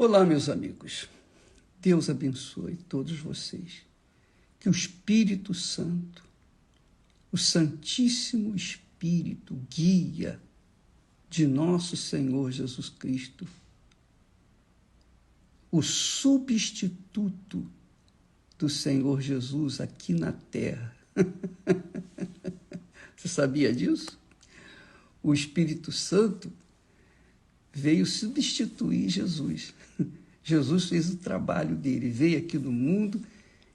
Olá, meus amigos. Deus abençoe todos vocês. Que o Espírito Santo, o Santíssimo Espírito, guia de nosso Senhor Jesus Cristo, o substituto do Senhor Jesus aqui na terra. Você sabia disso? O Espírito Santo veio substituir Jesus. Jesus fez o trabalho dele, veio aqui no mundo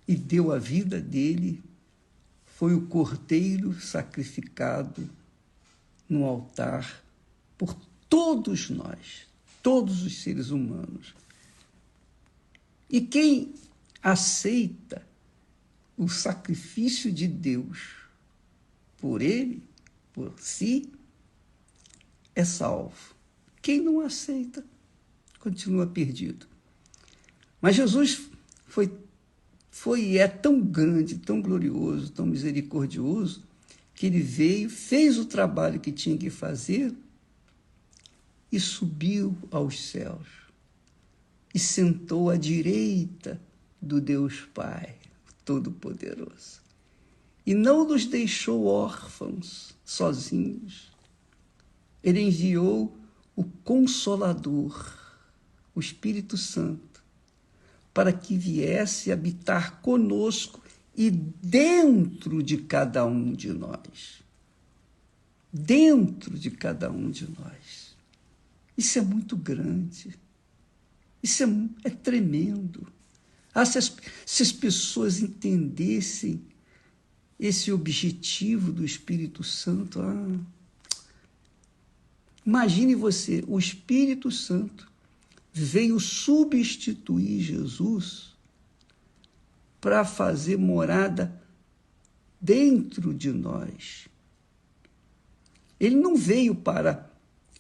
e deu a vida dele, foi o cordeiro sacrificado no altar por todos nós, todos os seres humanos. E quem aceita o sacrifício de Deus por ele, por si, é salvo. Quem não aceita, continua perdido. Mas Jesus foi e é tão grande, tão glorioso, tão misericordioso, que ele veio, fez o trabalho que tinha que fazer e subiu aos céus. E sentou à direita do Deus Pai Todo-Poderoso. E não nos deixou órfãos, sozinhos. Ele enviou o Consolador, o Espírito Santo, para que viesse habitar conosco e dentro de cada um de nós. Dentro de cada um de nós. Isso é muito grande. Isso é tremendo. Se as pessoas entendessem esse objetivo do Espírito Santo, imagine você, o Espírito Santo veio substituir Jesus para fazer morada dentro de nós. Ele não veio para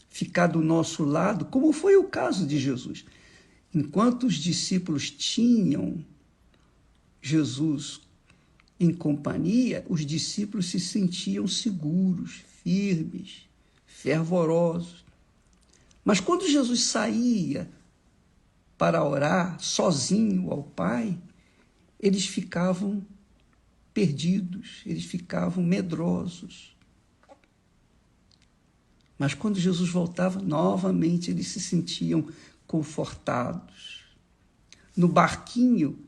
ficar do nosso lado, como foi o caso de Jesus. Enquanto os discípulos tinham Jesus em companhia, os discípulos se sentiam seguros, firmes, fervorosos. Mas quando Jesus saía para orar sozinho ao Pai, eles ficavam perdidos, eles ficavam medrosos. Mas quando Jesus voltava, novamente eles se sentiam confortados. No barquinho,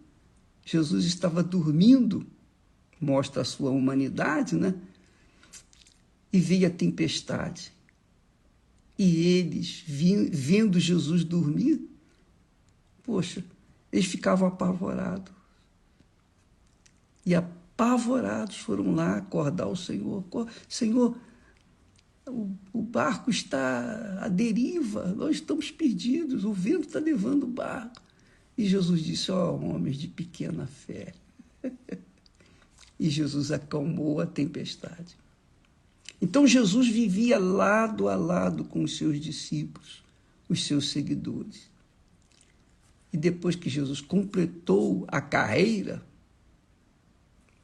Jesus estava dormindo, mostra a sua humanidade, né? E veio a tempestade. E eles, vendo Jesus dormir, poxa, eles ficavam apavorados. E apavorados foram lá acordar o Senhor. Senhor, o barco está à deriva, nós estamos perdidos, o vento está levando o barco. E Jesus disse, homens de pequena fé. E Jesus acalmou a tempestade. Então Jesus vivia lado a lado com os seus discípulos, os seus seguidores. E depois que Jesus completou a carreira,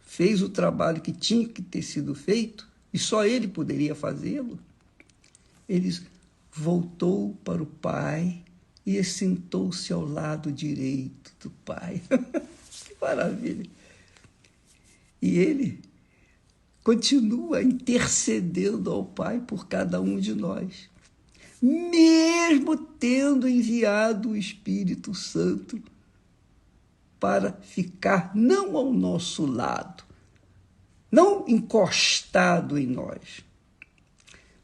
fez o trabalho que tinha que ter sido feito, e só ele poderia fazê-lo, ele voltou para o Pai e sentou-se ao lado direito do Pai. Que maravilha! E ele continua intercedendo ao Pai por cada um de nós, mesmo tendo enviado o Espírito Santo para ficar não ao nosso lado, não encostado em nós,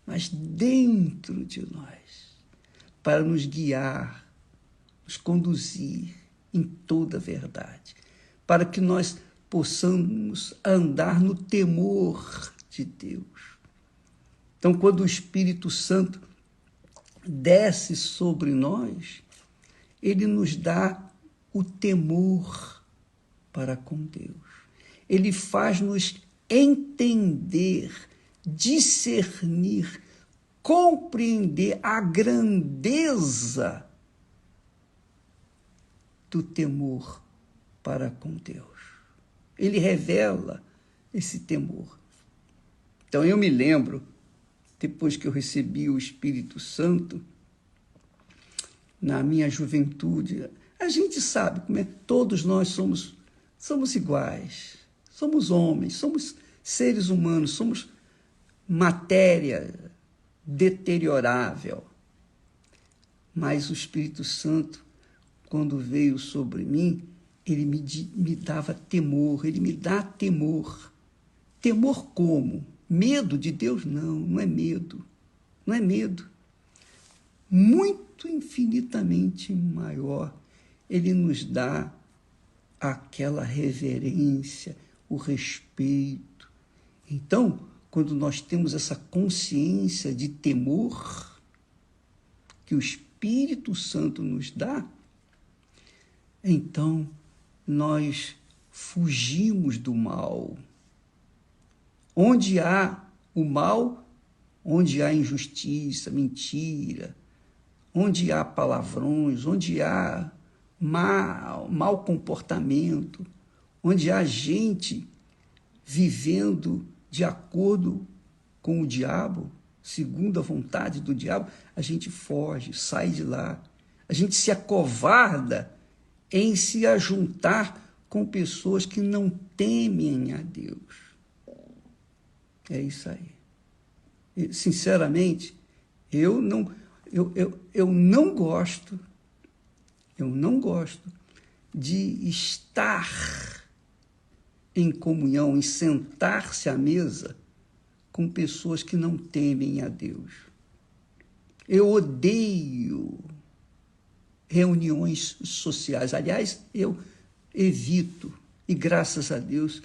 mas dentro de nós, para nos guiar, nos conduzir em toda a verdade, para que nós possamos andar no temor de Deus. Então, quando o Espírito Santo desce sobre nós, ele nos dá o temor para com Deus. Ele faz-nos entender, discernir, compreender a grandeza do temor para com Deus. Ele revela esse temor. Então, eu me lembro, depois que eu recebi o Espírito Santo, na minha juventude, a gente sabe como é. Todos nós somos iguais, somos homens, somos seres humanos, somos matéria deteriorável. Mas o Espírito Santo, quando veio sobre mim, ele me dava temor, ele me dá temor. Temor como? Medo de Deus? Não, não é medo. Não é medo. Muito infinitamente maior. Ele nos dá aquela reverência, o respeito. Então, quando nós temos essa consciência de temor que o Espírito Santo nos dá, então nós fugimos do mal. Onde há o mal, onde há injustiça, mentira, onde há palavrões, onde há mau comportamento, onde há gente vivendo de acordo com o diabo, segundo a vontade do diabo, a gente foge, sai de lá. A gente se acovarda em se ajuntar com pessoas que não temem a Deus. É isso aí. Sinceramente, eu não gosto de estar em comunhão, em sentar-se à mesa com pessoas que não temem a Deus. Eu odeio reuniões sociais. Aliás, eu evito, e graças a Deus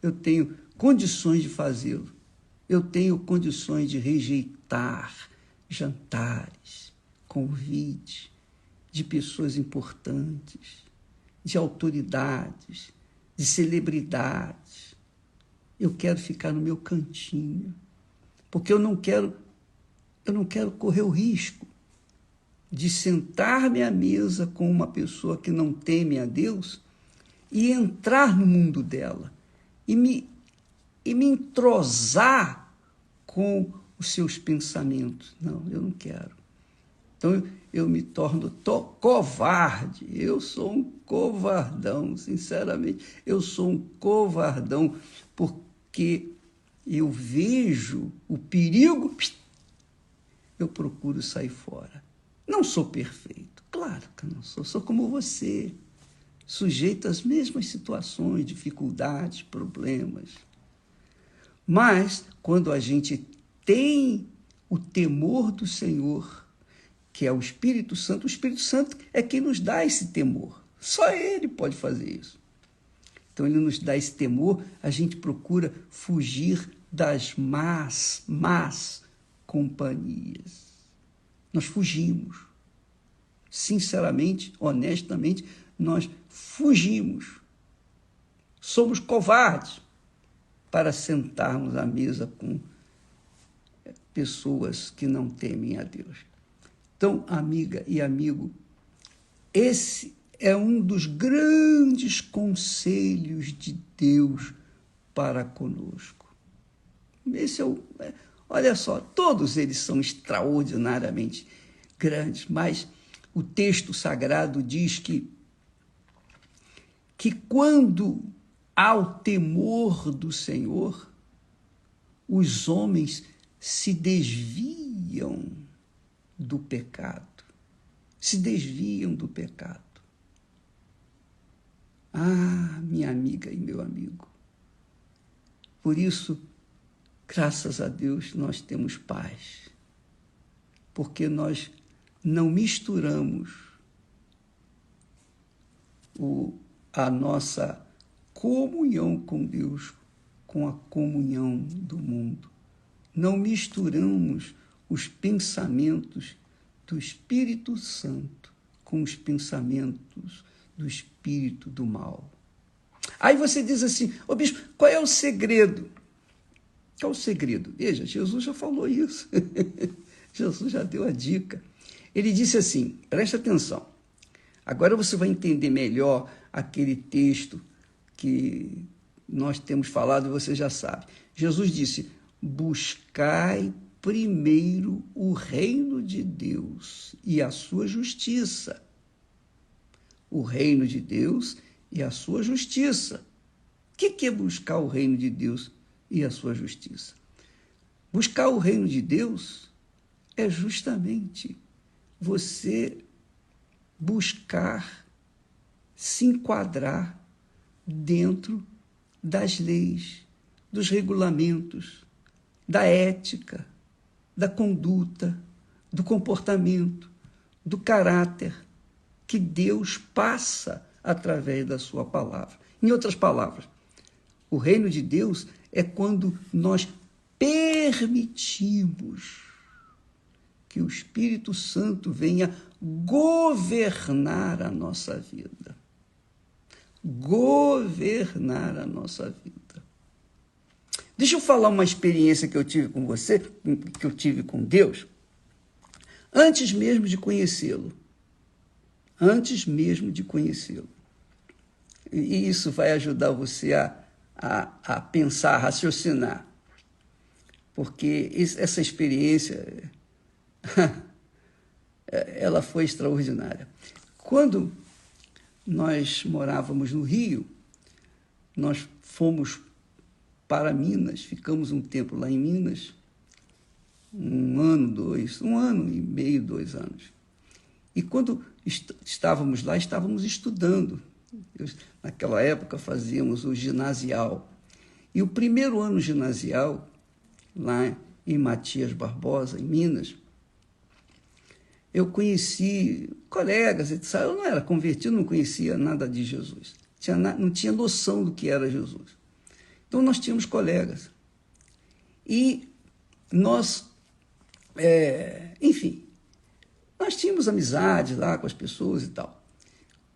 eu tenho condições de fazê-lo. Eu tenho condições de rejeitar jantares, convites de pessoas importantes, de autoridades, de celebridades. Eu quero ficar no meu cantinho, porque eu não quero correr o risco de sentar-me à mesa com uma pessoa que não teme a Deus e entrar no mundo dela e me entrosar com os seus pensamentos. Não, eu não quero. Então, eu me torno covarde. Eu sou um covardão, sinceramente. Eu sou um covardão, porque eu vejo o perigo, eu procuro sair fora. Não sou perfeito, claro que não sou. Sou como você, sujeito às mesmas situações, dificuldades, problemas. Mas, quando a gente tem o temor do Senhor, que é o Espírito Santo é quem nos dá esse temor. Só Ele pode fazer isso. Então, Ele nos dá esse temor, a gente procura fugir das más companhias. Nós fugimos. Sinceramente, honestamente, nós fugimos. Somos covardes para sentarmos à mesa com pessoas que não temem a Deus. Então, amiga e amigo, esse é um dos grandes conselhos de Deus para conosco. Olha só, todos eles são extraordinariamente grandes, mas o texto sagrado diz que quando há o temor do Senhor, os homens se desviam do pecado. Se desviam do pecado. Ah, minha amiga e meu amigo. Por isso, graças a Deus, nós temos paz. Porque nós não misturamos a nossa comunhão com Deus com a comunhão do mundo. Não misturamos os pensamentos do Espírito Santo com os pensamentos do espírito do mal. Aí você diz assim, ô bispo, qual é o segredo? Qual é o segredo? Veja, Jesus já falou isso. Jesus já deu a dica. Ele disse assim, presta atenção, agora você vai entender melhor aquele texto que nós temos falado e você já sabe. Jesus disse, buscai primeiro o reino de Deus e a sua justiça. O reino de Deus e a sua justiça. O que é buscar o reino de Deus e a sua justiça? Buscar o reino de Deus é justamente você buscar se enquadrar dentro das leis, dos regulamentos, da ética, da conduta, do comportamento, do caráter que Deus passa através da sua palavra. Em outras palavras, o reino de Deus é quando nós permitimos que o Espírito Santo venha governar a nossa vida. Governar a nossa vida. Deixa eu falar uma experiência que eu tive com você, que eu tive com Deus, antes mesmo de conhecê-lo. Antes mesmo de conhecê-lo. E isso vai ajudar você a pensar, a raciocinar. Porque essa experiência, ela foi extraordinária. Quando nós morávamos no Rio, nós fomos para Minas, ficamos um tempo lá em Minas, um ano e meio, 2 anos. E quando estávamos lá, estávamos estudando. Naquela época fazíamos o ginasial. E o primeiro ano ginasial, lá em Matias Barbosa, em Minas, eu conheci colegas, etc. Eu não era convertido, não conhecia nada de Jesus. Não tinha noção do que era Jesus. Então, nós tínhamos colegas. E nós, enfim, nós tínhamos amizade lá com as pessoas e tal.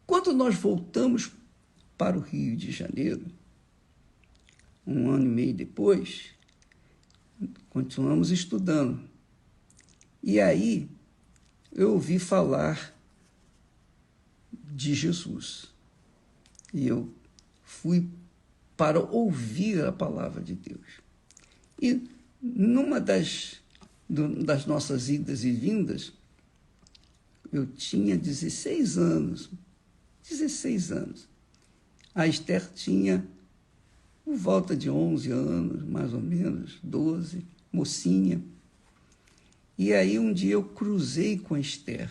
Quando nós voltamos para o Rio de Janeiro, 1 ano e meio depois, continuamos estudando. E aí, eu ouvi falar de Jesus. E eu fui para ouvir a palavra de Deus. E numa das nossas idas e vindas, eu tinha 16 anos. 16 anos. A Esther tinha por volta de 11 anos, mais ou menos, 12, mocinha. E aí um dia eu cruzei com a Esther.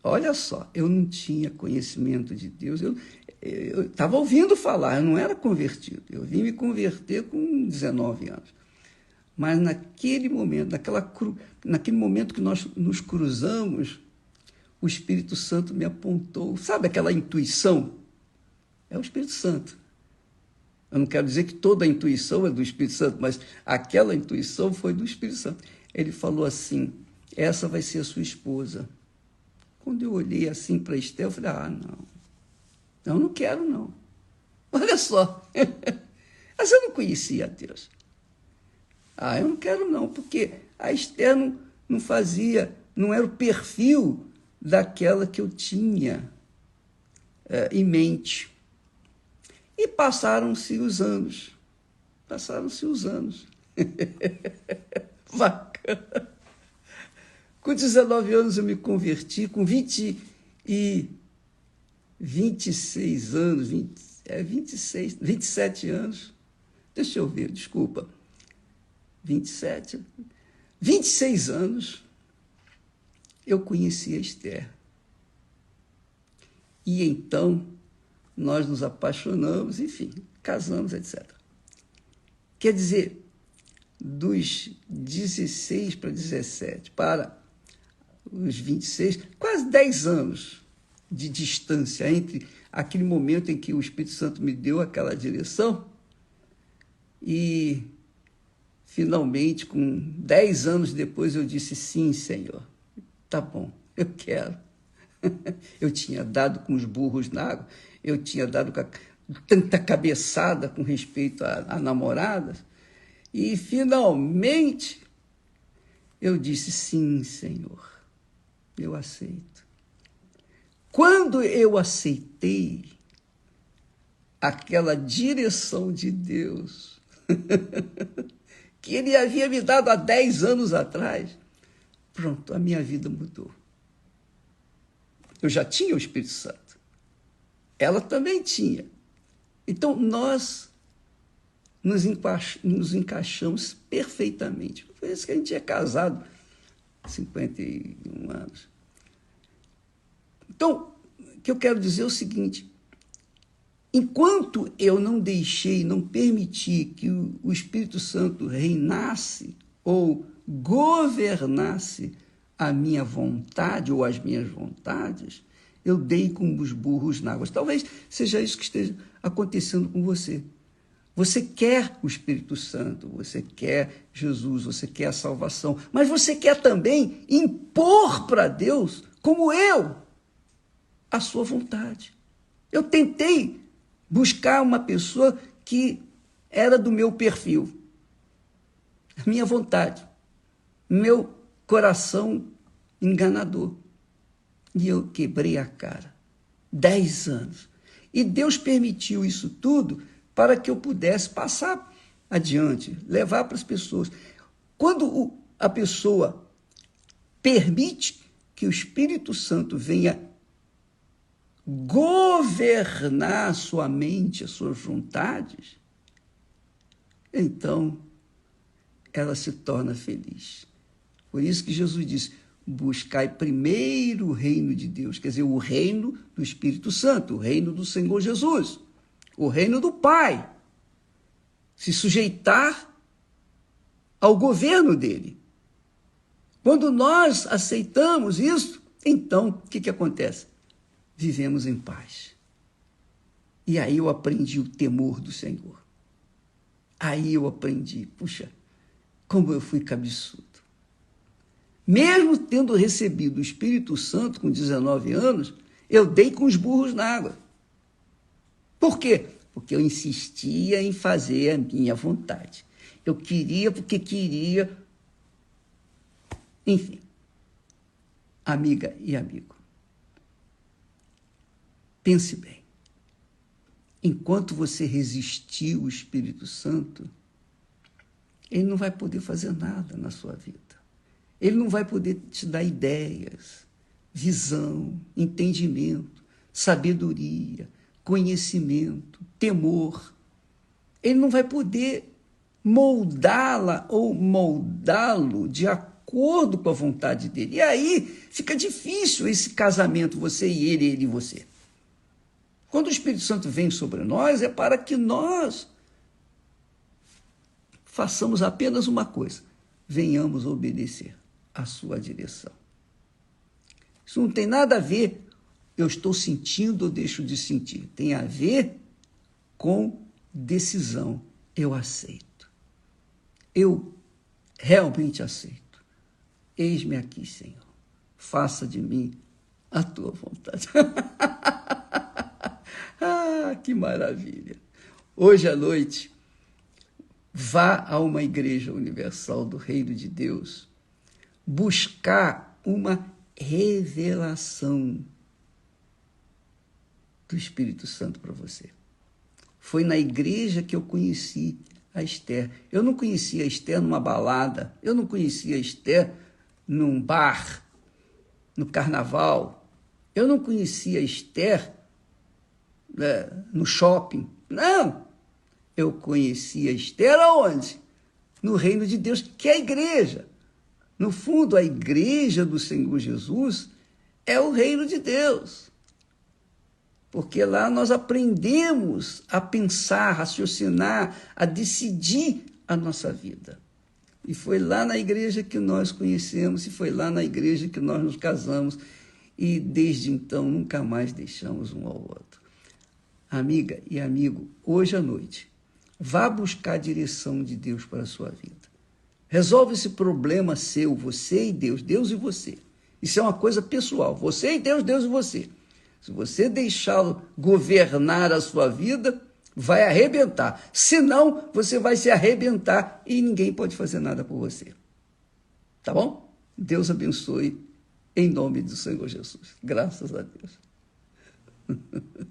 Olha só, eu não tinha conhecimento de Deus, eu estava ouvindo falar, eu não era convertido. Eu vim me converter com 19 anos. Mas naquele momento, naquele momento que nós nos cruzamos, o Espírito Santo me apontou. Sabe aquela intuição? É o Espírito Santo. Eu não quero dizer que toda a intuição é do Espírito Santo, mas aquela intuição foi do Espírito Santo. Ele falou assim, essa vai ser a sua esposa. Quando eu olhei assim para a Esther, eu falei, não, eu não quero não. Olha só, mas eu não conhecia a Deus. Eu não quero não, porque a Esther não fazia, não era o perfil daquela que eu tinha em mente. E passaram-se os anos. Bacana. Com 19 anos eu me converti, com 26 anos, 27 anos, deixa eu ver, desculpa, 26 anos, eu conheci a Esther. E então, nós nos apaixonamos, enfim, casamos, etc. Quer dizer, dos 16 para 17, para os 26, quase 10 anos de distância entre aquele momento em que o Espírito Santo me deu aquela direção e, finalmente, com 10 anos depois, eu disse, sim, Senhor, tá bom, eu quero. Eu tinha dado com os burros na água, eu tinha dado tanta cabeçada com respeito a namoradas, e, finalmente, eu disse, sim, Senhor, eu aceito. Quando eu aceitei aquela direção de Deus, que ele havia me dado há 10 anos atrás, pronto, a minha vida mudou. Eu já tinha o Espírito Santo. Ela também tinha. Então, nós nos encaixamos perfeitamente. Por isso que a gente é casado há 51 anos. Então, o que eu quero dizer é o seguinte: enquanto eu não deixei, não permiti que o Espírito Santo reinasse ou governasse a minha vontade ou as minhas vontades, eu dei com os burros na água. Talvez seja isso que esteja acontecendo com você. Você quer o Espírito Santo, você quer Jesus, você quer a salvação, mas você quer também impor para Deus, como eu, a sua vontade. Eu tentei buscar uma pessoa que era do meu perfil, a minha vontade, meu coração enganador. E eu quebrei a cara. 10 anos. E Deus permitiu isso tudo para que eu pudesse passar adiante, levar para as pessoas. Quando a pessoa permite que o Espírito Santo venha governar a sua mente, as suas vontades, então ela se torna feliz. Por isso que Jesus disse: buscai primeiro o reino de Deus, quer dizer, o reino do Espírito Santo, o reino do Senhor Jesus, o reino do Pai. Se sujeitar ao governo dele. Quando nós aceitamos isso, então, o que acontece? Vivemos em paz. E aí eu aprendi o temor do Senhor. Aí eu aprendi, puxa, como eu fui cabeçudo. Mesmo tendo recebido o Espírito Santo com 19 anos, eu dei com os burros na água. Por quê? Porque eu insistia em fazer a minha vontade. Eu queria porque queria. Enfim, amiga e amigo, pense bem. Enquanto você resistir ao Espírito Santo, ele não vai poder fazer nada na sua vida. Ele não vai poder te dar ideias, visão, entendimento, sabedoria, conhecimento, temor. Ele não vai poder moldá-la ou moldá-lo de acordo com a vontade dele. E aí fica difícil esse casamento, você e ele e você. Quando o Espírito Santo vem sobre nós, é para que nós façamos apenas uma coisa: venhamos obedecer a sua direção. Isso não tem nada a ver, eu estou sentindo ou deixo de sentir. Tem a ver com decisão. Eu aceito. Eu realmente aceito. Eis-me aqui, Senhor. Faça de mim a tua vontade. Ah, que maravilha. Hoje à noite, vá a uma igreja universal do Reino de Deus buscar uma revelação do Espírito Santo para você. Foi na igreja que eu conheci a Esther. Eu não conhecia a Esther numa balada, eu não conhecia a Esther num bar, no carnaval, eu não conhecia a Esther no shopping. Não! Eu conhecia a Esther aonde? No reino de Deus, que é a igreja. No fundo, a igreja do Senhor Jesus é o reino de Deus. Porque lá nós aprendemos a pensar, a raciocinar, a decidir a nossa vida. E foi lá na igreja que nós conhecemos, e foi lá na igreja que nós nos casamos, e desde então nunca mais deixamos um ao outro. Amiga e amigo, hoje à noite, vá buscar a direção de Deus para a sua vida. Resolve esse problema seu, você e Deus, Deus e você. Isso é uma coisa pessoal, você e Deus, Deus e você. Se você deixá-lo governar a sua vida, vai arrebentar. Senão, você vai se arrebentar e ninguém pode fazer nada por você. Tá bom? Deus abençoe em nome do Senhor Jesus. Graças a Deus.